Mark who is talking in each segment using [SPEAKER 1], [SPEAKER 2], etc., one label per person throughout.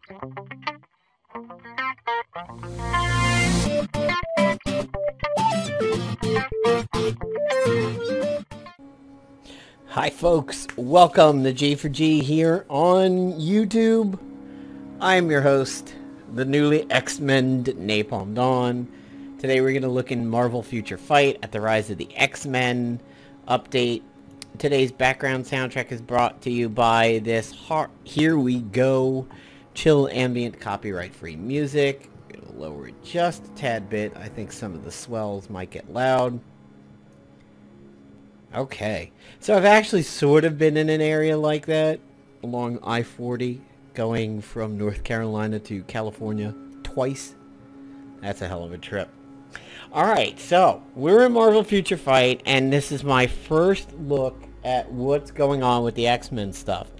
[SPEAKER 1] Hi folks, welcome to G for G here on YouTube. I'm your host, the newly X-Men Napalm Dawn. Today we're going to look in Marvel Future Fight at the Rise of the X-Men update. Today's background soundtrack is brought to you by this Here We Go chill ambient copyright-free music. It'll lower it just a tad bit. I think some of the swells might get loud. Okay, so I've actually sort of been in an area like that along I-40 going from North Carolina to California twice. That's a hell of a trip. Alright, so we're in Marvel Future Fight and this is my first look at what's going on with the X-Men stuff.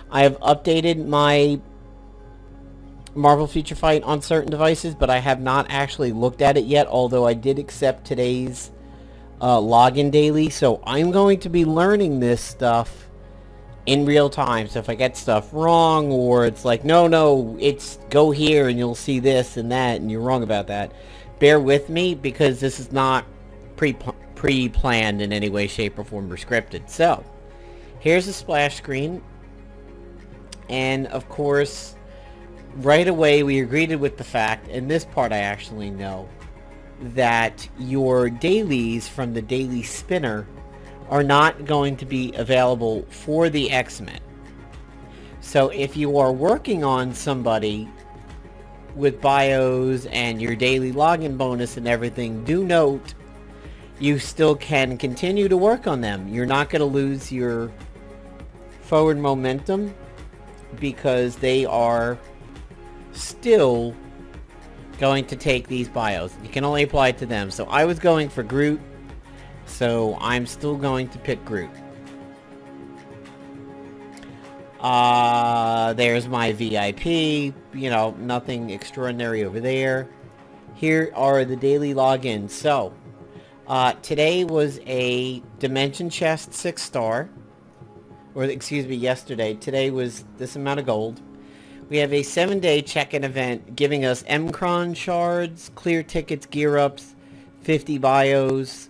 [SPEAKER 1] I have updated my Marvel Future Fight on certain devices, but I have not actually looked at it yet, although I did accept today's login daily, so I'm going to be learning this stuff in real time. So if I get stuff wrong, or it's like no, it's go here and you'll see this and that and you're wrong about that, bear with me, because this is not pre-planned in any way, shape, or form, or scripted. So here's a splash screen, and of course right away we are greeted with the fact, and this part I actually know, that your dailies from the daily spinner are not going to be available for the X-Men. So if you are working on somebody with bios and your daily login bonus and everything, do note you still can continue to work on them. You're not going to lose your forward momentum because they are still going to take these bios. You can only apply it to them. So I was going for Groot, so I'm still going to pick Groot. There's my VIP, you know, nothing extraordinary over there. Here are the daily logins. So today was a Dimension Chest 6-star, or excuse me, yesterday. Today was this amount of gold. We have a 7-day check-in event giving us Mcron shards, clear tickets, gear-ups, 50 bios,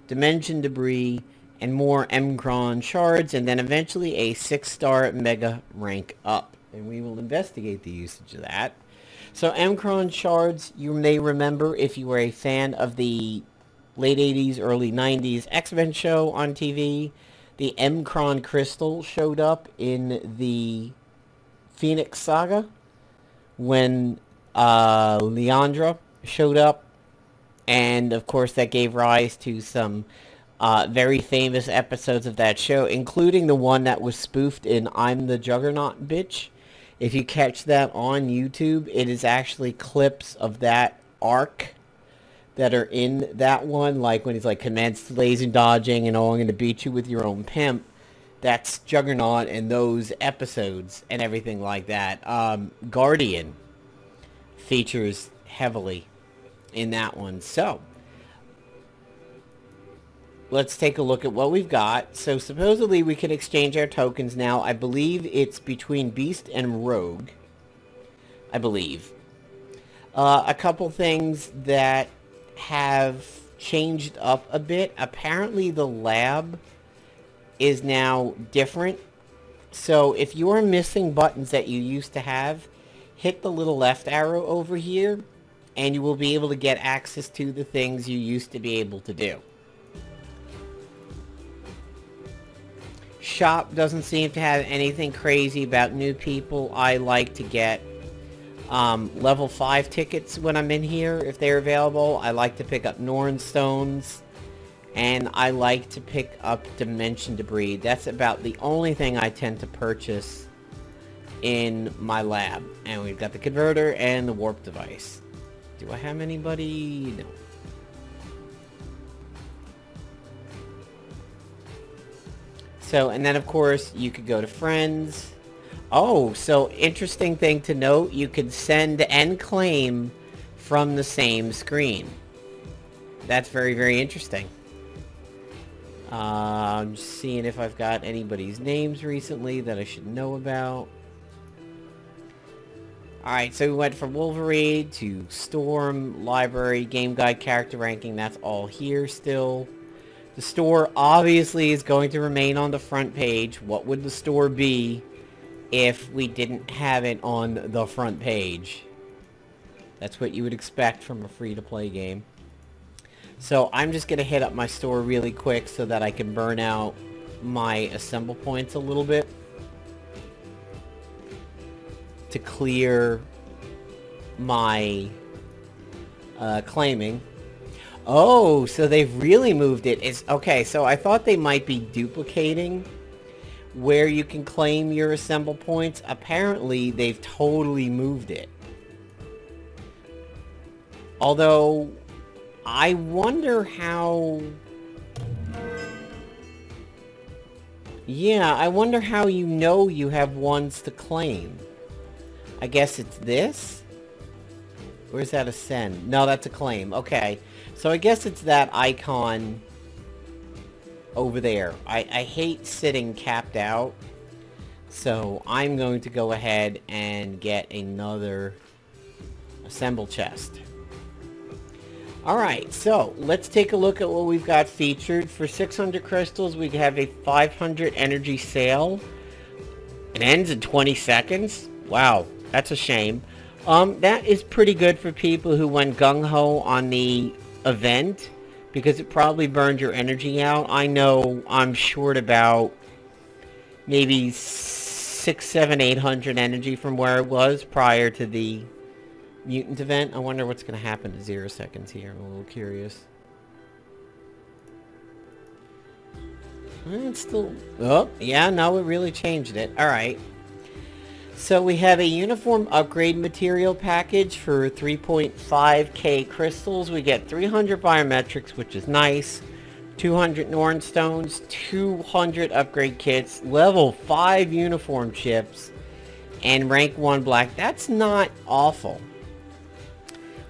[SPEAKER 1] dimension debris, and more Mcron shards, and then eventually a 6-star mega rank up. And we will investigate the usage of that. So Mcron shards, you may remember if you were a fan of the late 80s, early 90s X-Men show on TV. The Mcron crystal showed up in the Phoenix Saga when Leandra showed up, and of course that gave rise to some very famous episodes of that show, including the one that was spoofed in I'm the Juggernaut Bitch. If you catch that on YouTube, it is actually clips of that arc that are in that one, like when he's like commenced laser dodging and oh, I'm going to beat you with your own pimp. That's Juggernaut and those episodes and everything like that. Guardian features heavily in that one. So let's take a look at what we've got. So supposedly we can exchange our tokens now. I believe it's between Beast and Rogue. I believe. A couple things that have changed up a bit. Apparently the lab is now different. So if you are missing buttons that you used to have, hit the little left arrow over here and you will be able to get access to the things you used to be able to do. Shop doesn't seem to have anything crazy about new people. I like to get level 5 tickets when I'm in here if they're available. I like to pick up Norn stones. And I like to pick up dimension debris. That's about the only thing I tend to purchase in my lab. And we've got the converter and the warp device. Do I have anybody? No. So, and then of course, you could go to friends. Oh, so interesting thing to note, you could send and claim from the same screen. That's very, very interesting. I'm just seeing if I've got anybody's names recently that I should know about. Alright, so we went from Wolverine to Storm, Library, Game Guide, Character Ranking. That's all here still. The store obviously is going to remain on the front page. What would the store be if we didn't have it on the front page? That's what you would expect from a free-to-play game. So I'm just going to hit up my store really quick so that I can burn out my assemble points a little bit to clear my claiming. Oh, so they've really moved it. Okay, so I thought they might be duplicating where you can claim your assemble points. Apparently, they've totally moved it. Although, I wonder how... Yeah, I wonder how you know you have ones to claim. I guess it's this? Or is that a send? No, that's a claim. Okay. So I guess it's that icon over there. I hate sitting capped out. So I'm going to go ahead and get another assemble chest. Alright, so let's take a look at what we've got featured. For 600 crystals, we have a 500 energy sale. It ends in 20 seconds. Wow, that's a shame. That is pretty good for people who went gung-ho on the event, because it probably burned your energy out. I know I'm short about maybe 600, 700, 800 energy from where it was prior to the mutant event. I wonder what's going to happen to 0 seconds here. I'm a little curious. It's still... Oh, yeah, no, it really changed it. Alright. So we have a uniform upgrade material package for 3.5k crystals. We get 300 biometrics, which is nice. 200 Norn stones, 200 upgrade kits, level 5 uniform chips, and rank 1 black. That's not awful.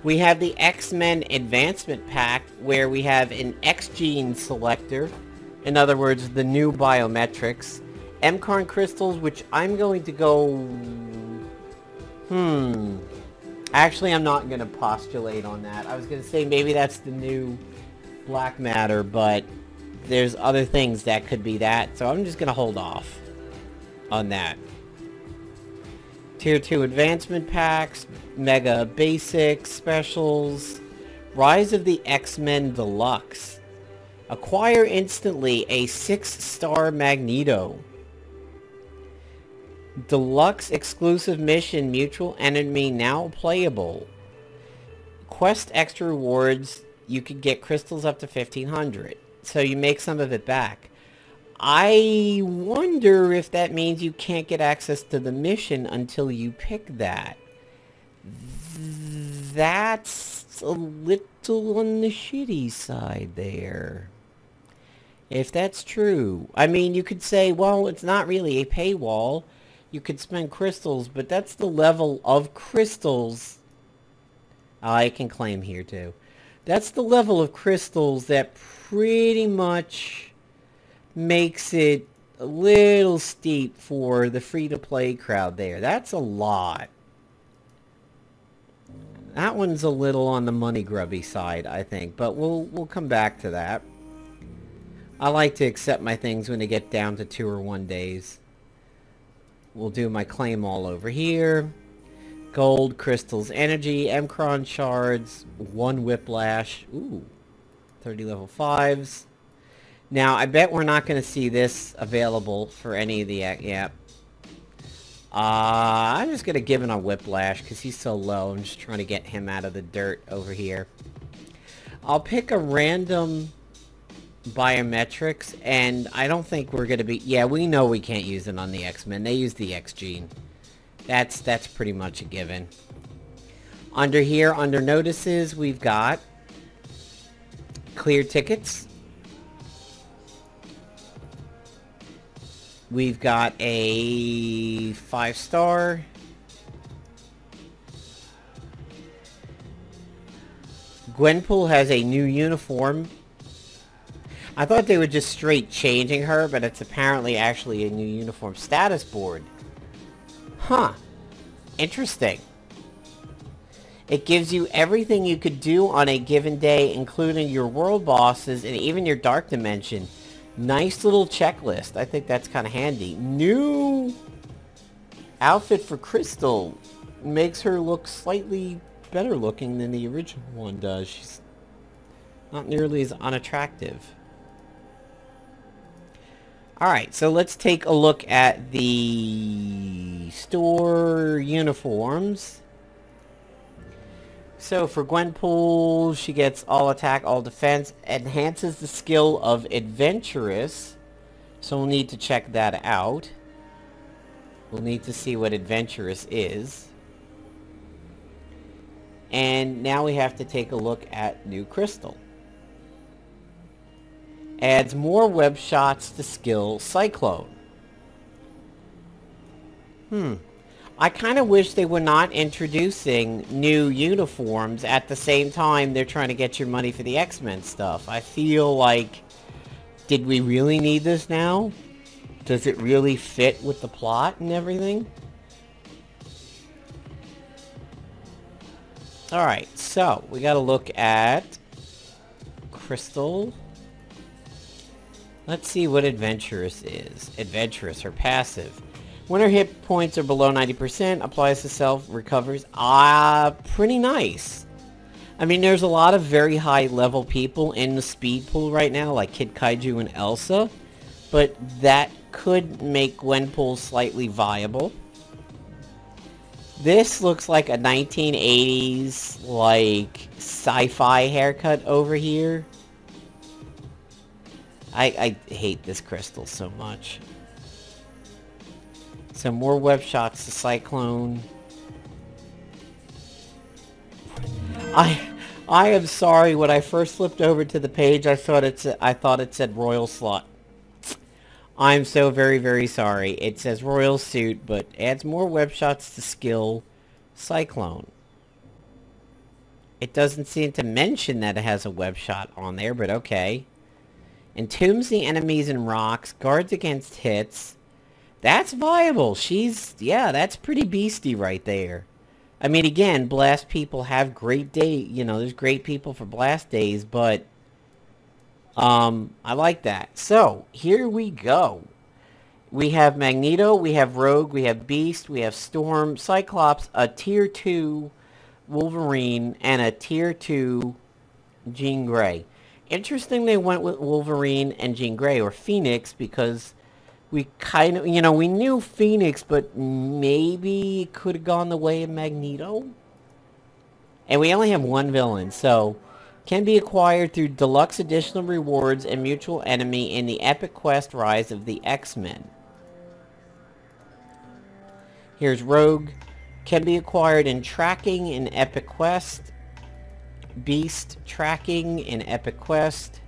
[SPEAKER 1] We have the X-Men Advancement Pack, where we have an X-Gene selector. In other words, the new biometrics. M-Carn crystals, which I'm going to go... Actually, I'm not going to postulate on that. I was going to say maybe that's the new black matter, but there's other things that could be that. So I'm just going to hold off on that. Tier 2 advancement packs, Mega Basics, Specials, Rise of the X-Men Deluxe. Acquire instantly a 6-star Magneto. Deluxe exclusive mission, mutual enemy now playable. Quest extra rewards, you could get crystals up to 1500. So you make some of it back. I wonder if that means you can't get access to the mission until you pick that. That's a little on the shitty side there. If that's true. I mean, you could say, well, it's not really a paywall. You could spend crystals, but that's the level of crystals I can claim here too. That's the level of crystals that pretty much makes it a little steep for the free-to-play crowd there. That's a lot. That one's a little on the money grubby side, I think, but we'll come back to that. I like to accept my things when they get down to 2 or 1 days. We'll do my claim all over here. Gold, crystals, energy, M-Cron shards, 1 whiplash. Ooh, 30 level 5s. Now, I bet we're not going to see this available for any of the... Yeah. I'm just going to give him a whiplash because he's so low. I'm just trying to get him out of the dirt over here. I'll pick a random biometrics, and I don't think we're going to be... Yeah, we know we can't use it on the X-Men. They use the X-Gene. That's pretty much a given. Under here, under notices, we've got clear tickets. We've got a 5-star. Gwenpool has a new uniform. I thought they were just straight changing her, but it's apparently actually a new uniform status board. Huh. Interesting. It gives you everything you could do on a given day, including your world bosses and even your dark dimension. Nice little checklist. I think that's kind of handy. New outfit for Crystal. Makes her look slightly better looking than the original one does. She's not nearly as unattractive. Alright, so let's take a look at the store uniforms. So for Gwenpool, she gets all attack, all defense, enhances the skill of adventurous. So we'll need to check that out. We'll need to see what adventurous is. And now we have to take a look at new Crystal. Adds more web shots to skill Cyclone. I kind of wish they were not introducing new uniforms at the same time they're trying to get your money for the X-Men stuff. I feel like, did we really need this now? Does it really fit with the plot and everything? Alright, so we gotta look at Crystal. Let's see what Adventurous is. Adventurous, her passive. When her hit points are below 90%, applies to self, recovers. Pretty nice. I mean, there's a lot of very high level people in the speed pool right now, like Kid Kaiju and Elsa. But that could make Gwenpool slightly viable. This looks like a 1980s, like, sci-fi haircut over here. I hate this Crystal so much. Some more web shots to Cyclone. I am sorry. When I first flipped over to the page, I thought it said Royal Slut. I'm so very, very sorry. It says Royal Suit, but adds more web shots to skill Cyclone. It doesn't seem to mention that it has a web shot on there, but okay. Entombs the enemies in rocks. Guards against hits. That's viable. Yeah, that's pretty beastie right there. I mean, again, blast people have great day. You know, there's great people for blast days, but I like that. So, here we go. We have Magneto, we have Rogue, we have Beast, we have Storm, Cyclops, a Tier 2 Wolverine, and a Tier 2 Jean Grey. Interesting they went with Wolverine and Jean Grey, or Phoenix, because we kind of, you know, we knew Phoenix, but maybe it could have gone the way of Magneto. And we only have one villain, so can be acquired through deluxe additional rewards and mutual enemy in the Epic Quest Rise of the X-Men. Here's Rogue. Can be acquired in tracking in Epic Quest. Beast tracking in Epic Quest.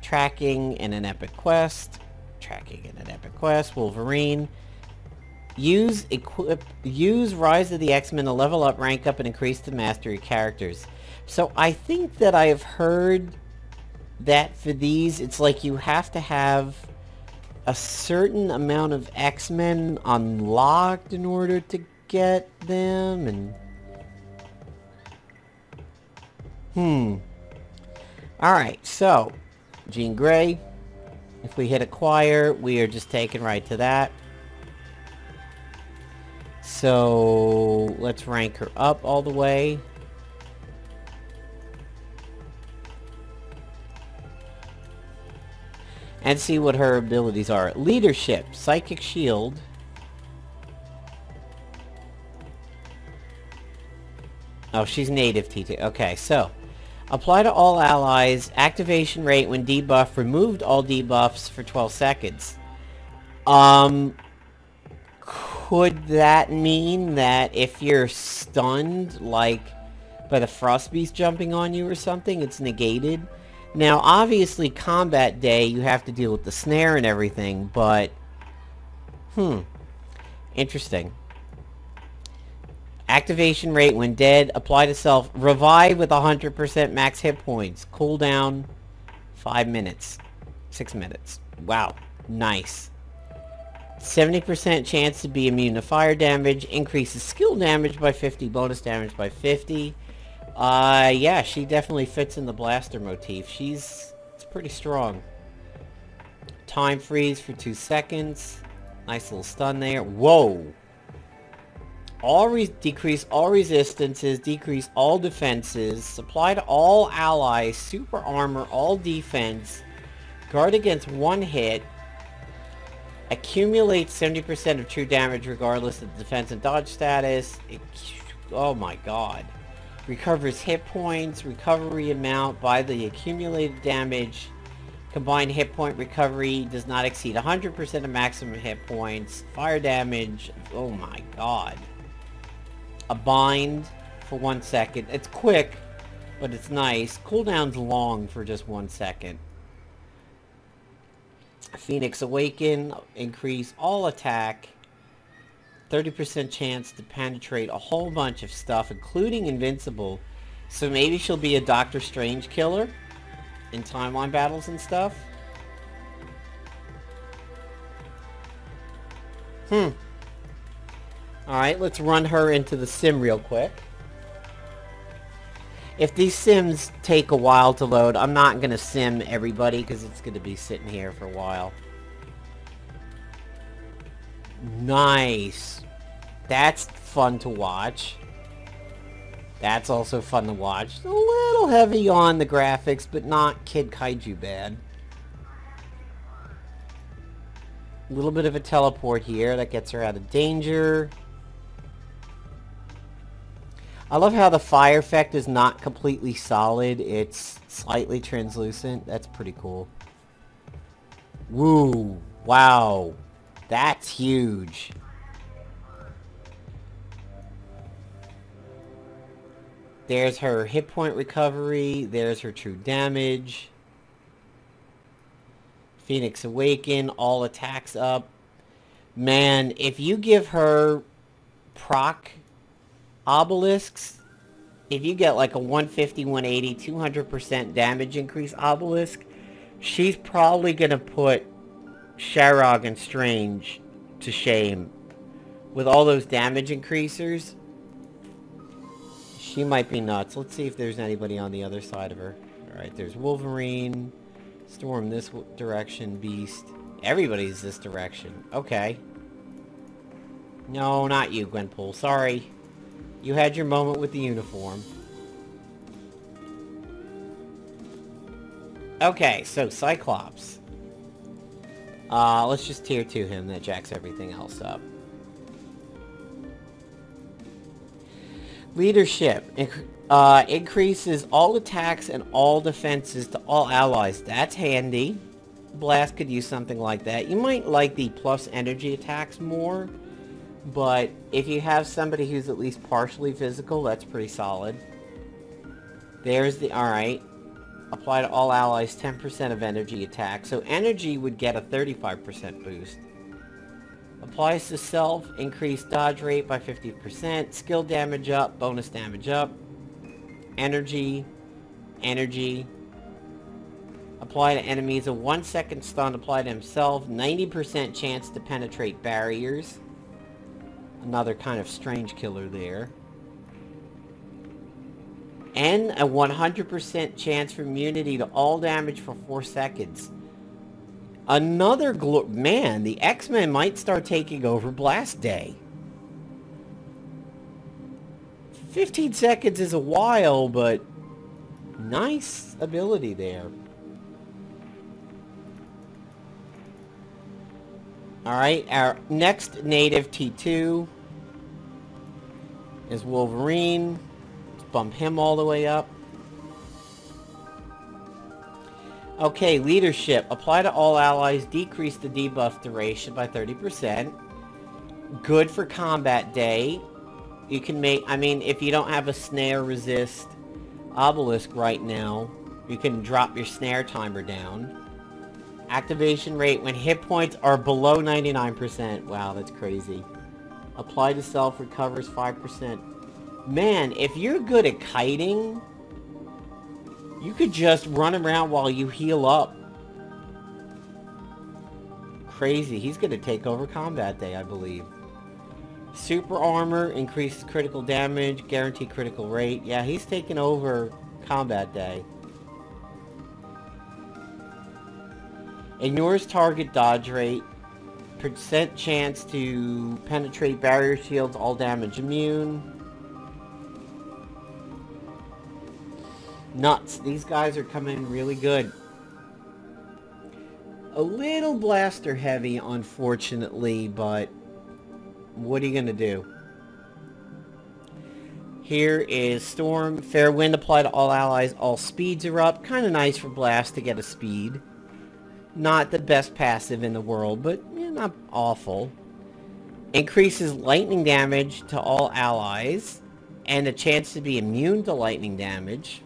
[SPEAKER 1] Tracking in an Epic Quest. Tracking in an Epic Quest. Wolverine. Use Rise of the X-Men to level up, rank up, and increase the mastery characters. So I think that I have heard that for these, it's like you have to have a certain amount of X-Men unlocked in order to get them, and Alright, so Jean Grey, if we hit acquire, we are just taken right to that. So let's rank her up all the way. And see what her abilities are. Leadership, Psychic Shield. Oh, she's native T2. Okay, so apply to all allies. Activation rate when debuffed. Removed all debuffs for 12 seconds. Could that mean that if you're stunned, like by the Frost Beast jumping on you or something, it's negated? Now, obviously, combat day, you have to deal with the snare and everything, but interesting. Activation rate when dead. Apply to self. Revive with 100% max hit points. Cooldown 5 minutes. 6 minutes. Wow. Nice. 70% chance to be immune to fire damage. Increases skill damage by 50. Bonus damage by 50. Yeah, she definitely fits in the blaster motif. It's pretty strong. Time freeze for 2 seconds. Nice little stun there. Whoa! Decrease all resistances, decrease all defenses, apply to all allies, super armor, all defense, guard against 1 hit, accumulates 70% of true damage regardless of the defense and dodge status. Oh my god. Recovers hit points, recovery amount by the accumulated damage. Combined hit point recovery does not exceed 100% of maximum hit points. Fire damage, oh my god. A bind for 1 second. It's quick, but it's nice. Cooldown's long for just 1 second. Phoenix Awaken, increase all attack. 30% chance to penetrate a whole bunch of stuff, including invincible. So maybe she'll be a Doctor Strange killer in timeline battles and stuff. Alright, let's run her into the sim real quick. If these sims take a while to load, I'm not going to sim everybody because it's going to be sitting here for a while. Nice. That's fun to watch. That's also fun to watch. A little heavy on the graphics, but not Kid Kaiju bad. A little bit of a teleport here. That gets her out of danger. I love how the fire effect is not completely solid. It's slightly translucent. That's pretty cool. Woo. Wow. That's huge. There's her hit point recovery. There's her true damage. Phoenix Awaken. All attacks up. Man, if you give her proc obelisks, if you get like a 150, 180, 200% damage increase obelisk, she's probably going to put ShaRog and Strange to shame. With all those damage increasers, she might be nuts. Let's see if there's anybody on the other side of her. Alright, there's Wolverine. Storm this direction, Beast. Everybody's this direction. Okay. No, not you, Gwenpool. Sorry. You had your moment with the uniform. Okay, so Cyclops. Let's just tier 2 him. That jacks everything else up. Leadership. Increases all attacks and all defenses to all allies. That's handy. Blast could use something like that. You might like the plus energy attacks more. But if you have somebody who's at least partially physical, that's pretty solid. There's the... Alright. Apply to all allies 10% of energy attack. So energy would get a 35% boost. Applies to self. Increase dodge rate by 50%. Skill damage up. Bonus damage up. Energy. Energy. Apply to enemies. A 1 second stun. Apply to himself. 90% chance to penetrate barriers. Another kind of strange killer there. And a 100% chance for immunity to all damage for 4 seconds. Another man, the X-Men might start taking over Blast Day. 15 seconds is a while, but nice ability there. Alright, our next native T2 is Wolverine. Let's bump him all the way up. Okay, leadership. Apply to all allies. Decrease the debuff duration by 30%. Good for combat day. You can make... I mean, if you don't have a snare resist obelisk right now, you can drop your snare timer down. Activation rate when hit points are below 99%. Wow, that's crazy. Apply to self, recovers 5%. Man, if you're good at kiting, you could just run around while you heal up. crazy. He's going to take over Combat Day, I believe. Super Armor increases critical damage, guaranteed critical rate. Yeah, he's taking over Combat Day. Ignores target dodge rate. Percent chance to penetrate barrier shields, all damage immune. Nuts. These guys are coming really good. A little blaster heavy, unfortunately, but what are you going to do? Here is Storm. Fair Wind apply to all allies. All speeds are up. Kind of nice for Blast to get a speed. Not the best passive in the world, but not awful. Increases lightning damage to all allies. And a chance to be immune to lightning damage.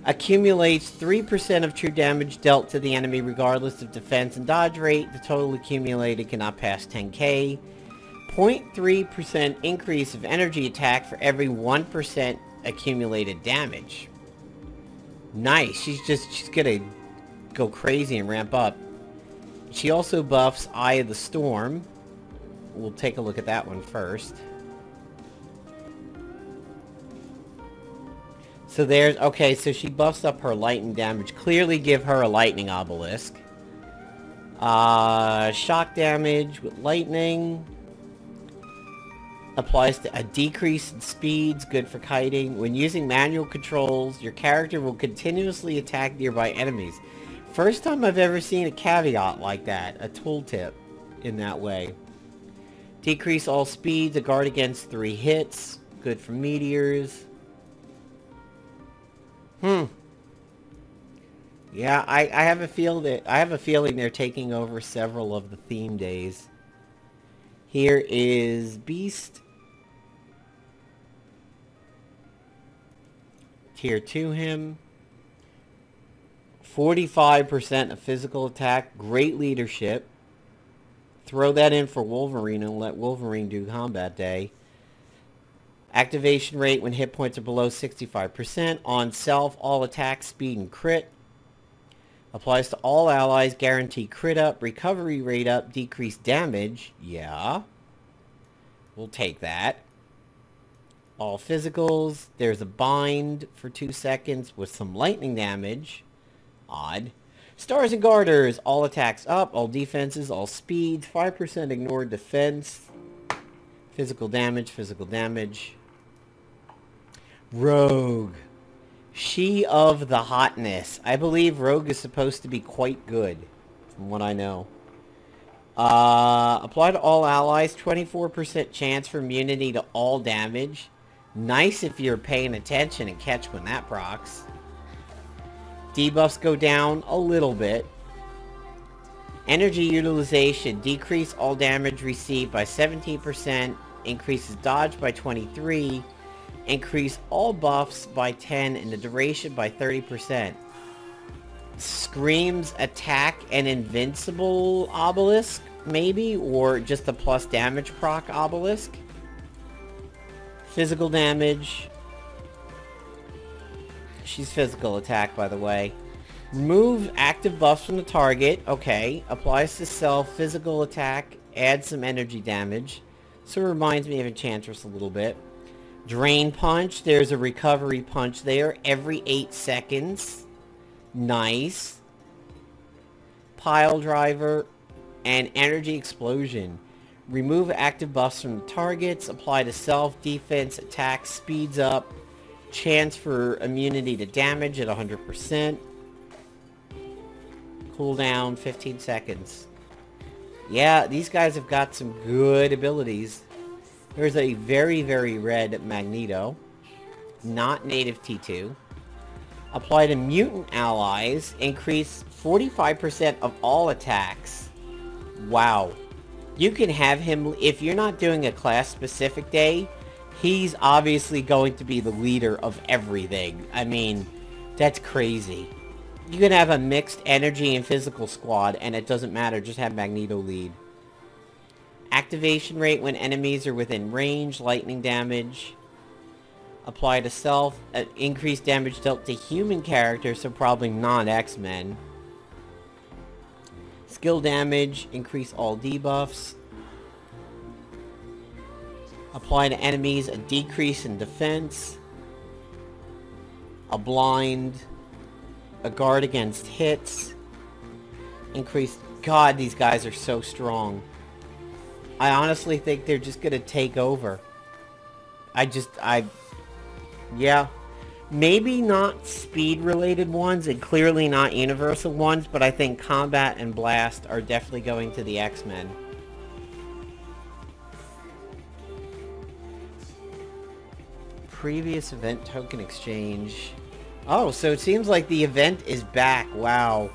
[SPEAKER 1] Accumulates 3% of true damage dealt to the enemy regardless of defense and dodge rate. The total accumulated cannot pass 10k. 0.3% increase of energy attack for every 1% accumulated damage. Nice. She's gonna go crazy and ramp up. She also buffs Eye of the Storm. We'll take a look at that one first. So there's... Okay, so she buffs up her lightning damage. Clearly give her a lightning obelisk. Shock damage with lightning. Applies to a decrease in speeds. Good for kiting. When using manual controls, your character will continuously attack nearby enemies. First time I've ever seen a caveat like that. A tooltip in that way. Decrease all speeds. A guard against 3 hits. Good for meteors. Yeah, I have a feeling they're taking over several of the theme days. Here is Beast. Tier 2 him. 45% of physical attack. Great leadership. Throw that in for Wolverine and let Wolverine do Combat Day. Activation rate when hit points are below 65%. On self, all attack, speed, and crit. Applies to all allies. Guarantee crit up, recovery rate up, decreased damage. Yeah. We'll take that. All physicals. There's a bind for 2 seconds with some lightning damage. Odd. Stars and Garters. All attacks up, all defenses, all speeds. 5% ignored defense. Physical damage, physical damage. Rogue. She of the hotness. I believe Rogue is supposed to be quite good, from what I know. Apply to all allies. 24% chance for immunity to all damage. Nice if you're paying attention and catch when that procs. Debuffs go down a little bit. Energy utilization. Decrease all damage received by 17%. Increases dodge by 23%. Increase all buffs by 10 and the duration by 30%. Screams attack and invincible obelisk, maybe? Or just a plus damage proc obelisk. Physical damage. She's physical attack, by the way. Remove active buffs from the target. Okay. Applies to self. Physical attack. Add some energy damage. So it reminds me of Enchantress a little bit. Drain Punch. There's a recovery punch there. Every 8 seconds. Nice. Pile Driver. And Energy Explosion. Remove active buffs from the targets. Apply to self. Defense. Attack. Speeds up. Chance for immunity to damage at 100%. Cooldown 15 seconds. Yeah, these guys have got some good abilities. There's a very, very red Magneto. Not native T2. Apply to mutant allies. Increase 45% of all attacks. Wow. You can have him, if you're not doing a class-specific day, he's obviously going to be the leader of everything. I mean, that's crazy. You can have a mixed energy and physical squad, and it doesn't matter. Just have Magneto lead. Activation rate when enemies are within range. Lightning damage. Apply to self. Increased damage dealt to human characters, so probably non-X-Men. Skill damage, increase all debuffs. Apply to enemies a decrease in defense. A blind. A guard against hits. Increase... God, these guys are so strong. I honestly think they're just gonna take over. Yeah. Maybe not speed-related ones, and clearly not universal ones, but I think combat and blast are definitely going to the X-Men. Previous event token exchange. Oh, so it seems like the event is back. Wow.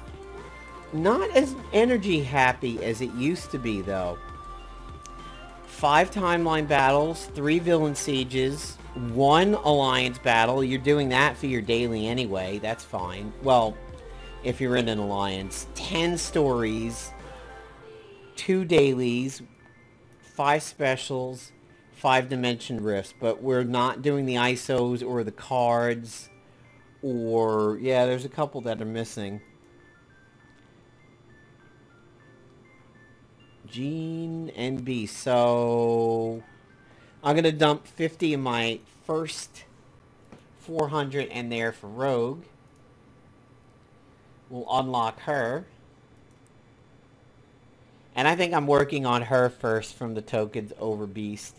[SPEAKER 1] Not as energy happy as it used to be, though. 5 timeline battles, 3 villain sieges, 1 alliance battle. You're doing that for your daily anyway. That's fine. Well, if you're in an alliance. 10 stories, 2 dailies, 5 specials, 5 dimension rifts. But we're not doing the ISOs or the cards. Or, yeah, there's a couple that are missing. Jean and B. So I'm gonna dump 50 in my first 400 and there for Rogue. We'll unlock her. And I think I'm working on her first from the tokens over Beast.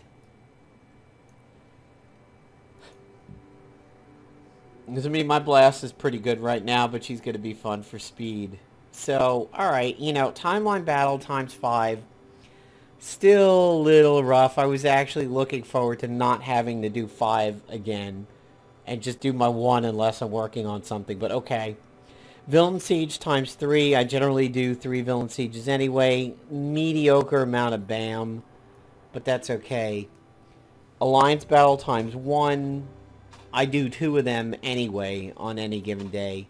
[SPEAKER 1] Because I mean, my blast is pretty good right now, but she's gonna be fun for speed. So, alright, you know, timeline battle times 5. Still a little rough. I was actually looking forward to not having to do 5 again. And just do my 1 unless I'm working on something. But okay. Villain Siege times 3. I generally do 3 Villain Sieges anyway. Mediocre amount of BAM. But that's okay. Alliance battle times 1. I do 2 of them anyway on any given day.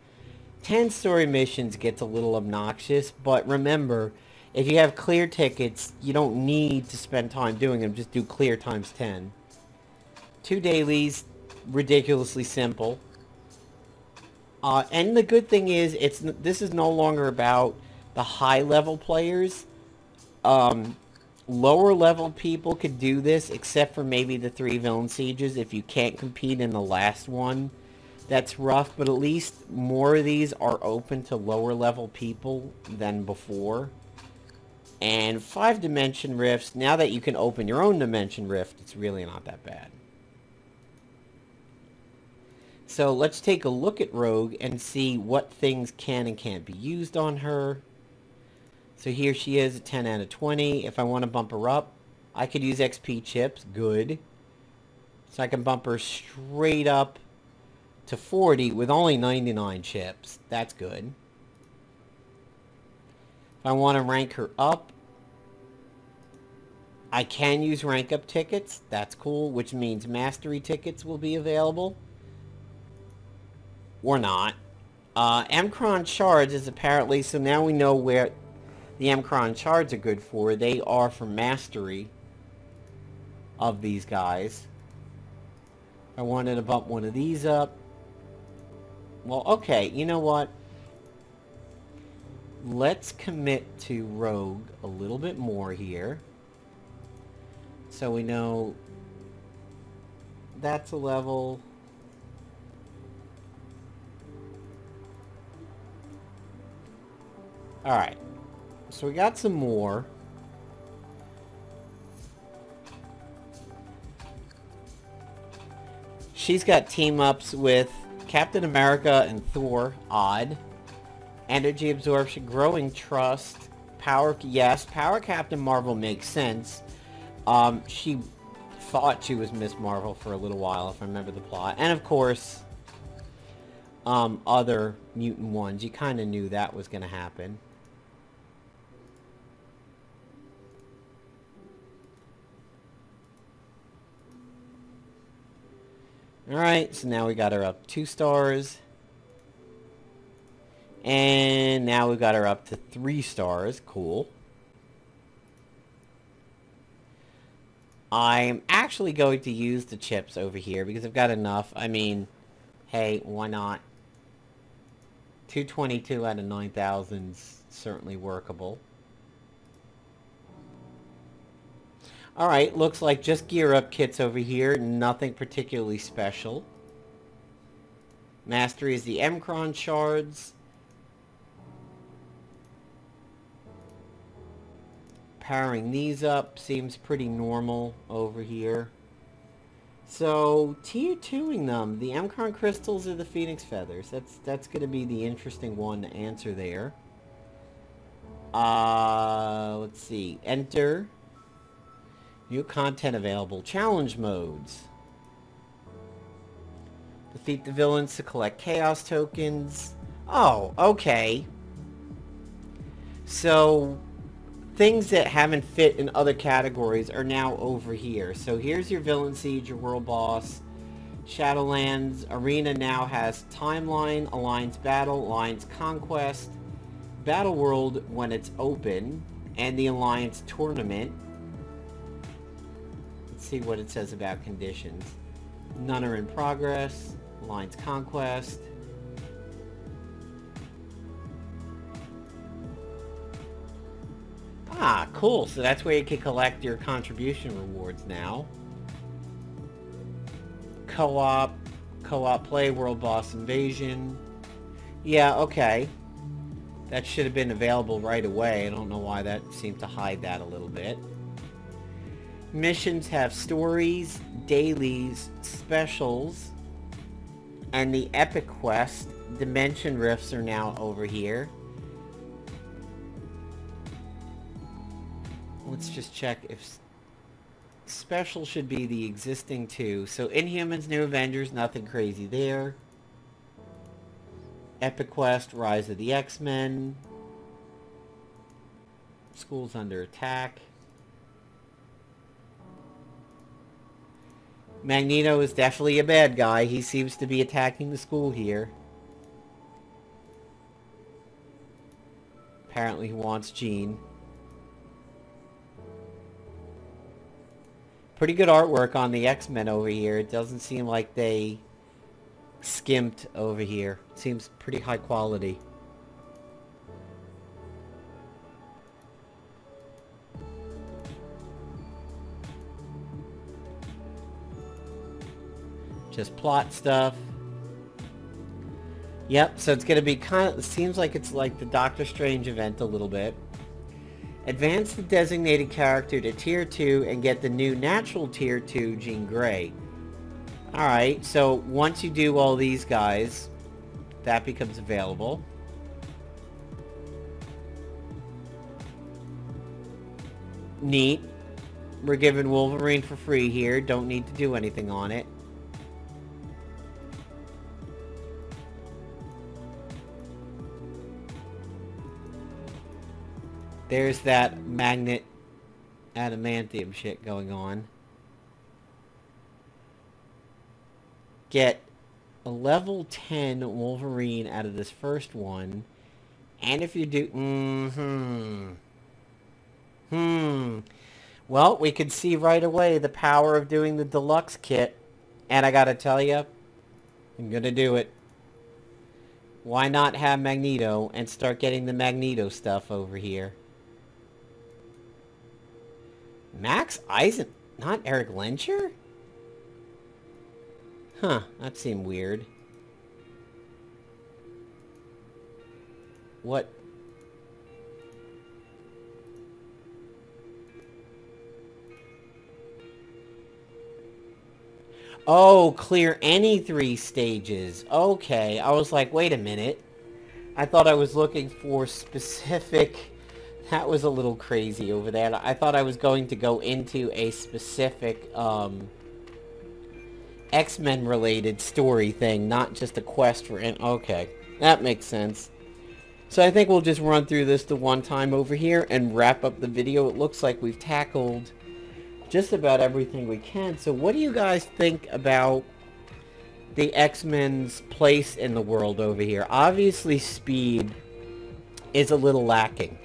[SPEAKER 1] 10 story missions gets a little obnoxious, but remember, if you have clear tickets, you don't need to spend time doing them. Just do clear times 10. 2 dailies, ridiculously simple. And the good thing is, this is no longer about the high level players. Lower level people could do this, except for maybe the 3 villain sieges. If you can't compete in the last one, that's rough, but at least more of these are open to lower level people than before. And 5 dimension rifts, now that you can open your own dimension rift, it's really not that bad. So let's take a look at Rogue and see what things can and can't be used on her. So here she is, a 10 out of 20. If I want to bump her up, I could use XP chips. Good. So I can bump her straight up to 40 with only 99 chips. That's good. If I want to rank her up, I can use rank up tickets. That's cool, which means mastery tickets will be available. Or not. Mcron shards is apparently, so now we know where the Mcron shards are good for. They are for mastery of these guys. If I wanted to bump one of these up. Well, okay, you know what? Let's commit to Rogue a little bit more here. So we know that's a level. Alright. So we got some more. She's got team-ups with Captain America and Thor. Odd. Energy absorption, growing trust, power, yes, power Captain Marvel makes sense. She thought she was Miss Marvel for a little while, if I remember the plot. And of course, other mutant ones. You kind of knew that was going to happen. Alright, so now we got her up 2 stars. And now we've got her up to 3 stars. Cool. I'm actually going to use the chips over here because I've got enough. I mean, hey, why not? 222 out of 9,000's certainly workable. Alright, looks like just gear up kits over here. Nothing particularly special. Mastery is the Mcron shards. Powering these up seems pretty normal over here. So, tier 2ing them. The Mcron crystals or the Phoenix feathers? That's going to be the interesting one to answer there. Let's see. Enter. New content available. Challenge modes. Defeat the villains to collect chaos tokens. Oh, okay. So, things that haven't fit in other categories are now over here. So here's your Villain Siege, your World Boss. Shadowlands Arena now has Timeline, Alliance Battle, Alliance Conquest, Battle World when it's open, and the Alliance Tournament. Let's see what it says about conditions. None are in progress. Alliance Conquest. Ah, cool. So that's where you can collect your contribution rewards now. Co-op play, World Boss Invasion. Yeah, okay. That should have been available right away. I don't know why that seemed to hide that a little bit. Missions have stories, dailies, specials, and the Epic Quest. Dimension Rifts are now over here. Let's just check if special should be the existing two. So Inhumans, New Avengers, nothing crazy there. Epic Quest, Rise of the X-Men. School's under attack. Magneto is definitely a bad guy. He seems to be attacking the school here. Apparently he wants Jean. Pretty good artwork on the X-Men over here. It doesn't seem like they skimped over here. It seems pretty high quality. Just plot stuff. Yep, so it's going to be kind of... It seems like it's like the Doctor Strange event a little bit. Advance the designated character to Tier 2 and get the new natural Tier 2 Jean Grey. Alright, so once you do all these guys, that becomes available. Neat. We're giving Wolverine for free here. Don't need to do anything on it. There's that magnet adamantium shit going on. Get a level 10 Wolverine out of this first one. And if you do... Well, we could see right away the power of doing the deluxe kit. And I gotta tell you, I'm gonna do it. Why not have Magneto and start getting the Magneto stuff over here? Max Eisen... Not Eric Lyncher? Huh, that seemed weird. What? Oh, clear any 3 stages. Okay, I was like, wait a minute. I thought I was looking for specific... That was a little crazy over there. I thought I was going to go into a specific X-Men related story thing, not just a quest for... Okay, that makes sense. So I think we'll just run through this the one time over here and wrap up the video. It looks like we've tackled just about everything we can. So what do you guys think about the X-Men's place in the world over here? Obviously speed is a little lacking.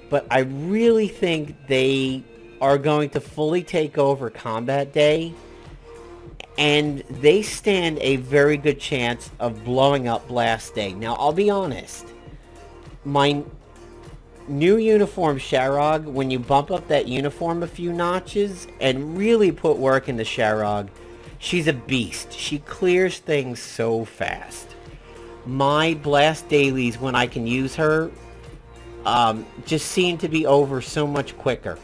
[SPEAKER 1] But I really think they are going to fully take over Combat Day. And they stand a very good chance of blowing up Blast Day. Now, I'll be honest. My new uniform ShaRog, when you bump up that uniform a few notches and really put work into ShaRog, she's a beast. She clears things so fast. My Blast Dailies, when I can use her, just seem to be over so much quicker.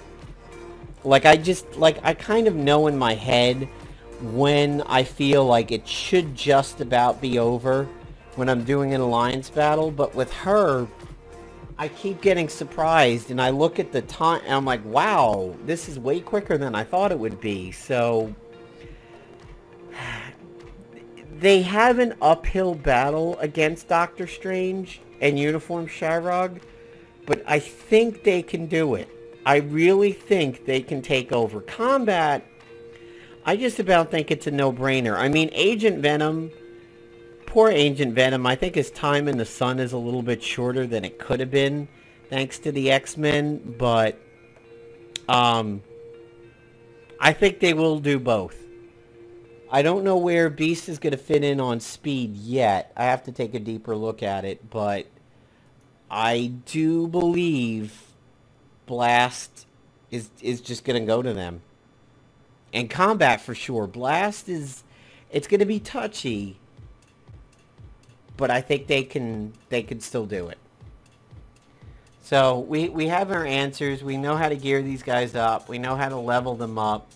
[SPEAKER 1] Like, I kind of know in my head when I feel like it should just about be over when I'm doing an alliance battle, but with her, I keep getting surprised, and I look at the time, and I'm like, wow, this is way quicker than I thought it would be. So they have an uphill battle against Doctor Strange and Uniform ShaRog, but I think they can do it. I really think they can take over. Combat, I just about think it's a no-brainer. I mean, Agent Venom, poor Agent Venom, I think his time in the sun is a little bit shorter than it could have been, thanks to the X-Men, but I think they will do both. I don't know where Beast is going to fit in on speed yet. I have to take a deeper look at it, but I do believe Blast is just going to go to them. And combat for sure. Blast is, it's going to be touchy, but I think they can still do it. So we have our answers. We know how to gear these guys up. We know how to level them up.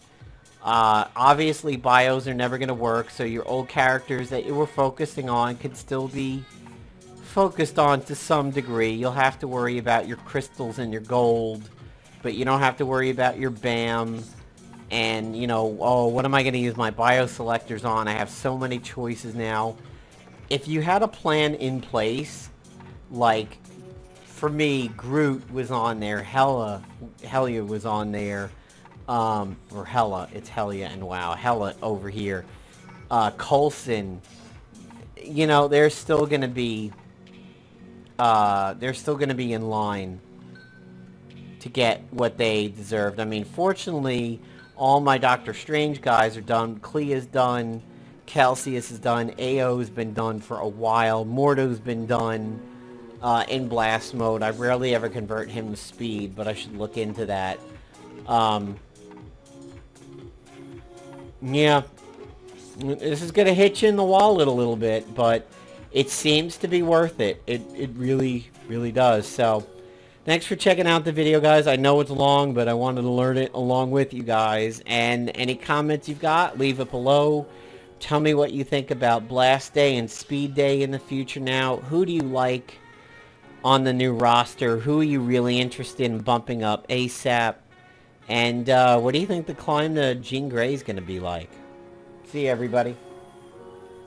[SPEAKER 1] Obviously bios are never going to work, so your old characters that you were focusing on could still be focused on to some degree. You'll have to worry about your crystals and your gold, but you don't have to worry about your BAM. And, you know, oh, what am I going to use my bio selectors on? I have so many choices now. If you had a plan in place, like, for me, Groot was on there, Hela was on there, or Hela, it's Helia and WoW, Hela over here, Coulson, you know, they're still going to be in line to get what they deserved. I mean, fortunately, all my Doctor Strange guys are done. Clea's done. Calcius is done. AO's been done for a while. Mordo's been done in blast mode. I rarely ever convert him to speed, but I should look into that. Yeah. This is going to hit you in the wallet a little bit, but it seems to be worth it. It really, really does. So, thanks for checking out the video, guys. I know it's long, but I wanted to learn it along with you guys. And any comments you've got, leave it below. Tell me what you think about Blast Day and Speed Day in the future now. Who do you like on the new roster? Who are you really interested in bumping up ASAP? And what do you think the climb to Jean Grey is going to be like? See you, everybody.